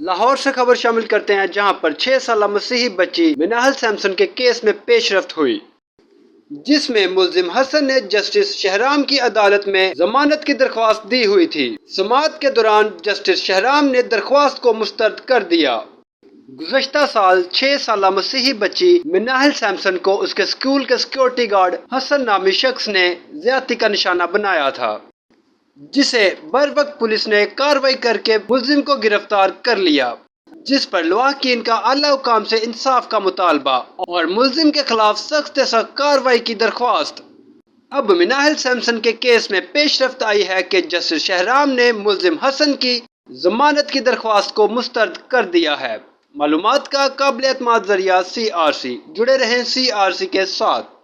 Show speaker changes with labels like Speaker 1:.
Speaker 1: लाहौर से खबर शामिल करते हैं, जहां पर 6 साल मसीही बच्ची मिनाहल सैमसन के केस में पेशरफ्त हुई, जिसमें मुल्जिम हसन ने जस्टिस शहराम की अदालत में जमानत की दरख्वास्त दी हुई थी। समाअत के दौरान जस्टिस शहराम ने दरख्वास्त को मुस्तरद कर दिया। गुज़श्ता साल 6 साल मसीही बच्ची मिनाहल सैमसन को उसके स्कूल के सिक्योरिटी गार्ड हसन नामी शख्स ने ज्यादती का निशाना बनाया था, जिसे बर वक्त पुलिस ने कार्रवाई करके मुल्जिम को गिरफ्तार कर लिया, जिस पर लवाहकीन का आला हुकाम से इंसाफ का मुतालबा और मुल्जिम के खिलाफ सख्त से सख्त कार्रवाई की दरख्वास्त। अब मिनाहल सैमसन के केस में पेशरफ्त आई है कि जस्टिस शहराम ने मुल्जिम हसन की जमानत की दरख्वास्त को मुस्तरद कर दिया है। मालूमात का काबिल एतमाद जरिया CRC। जुड़े रहें CRC के साथ।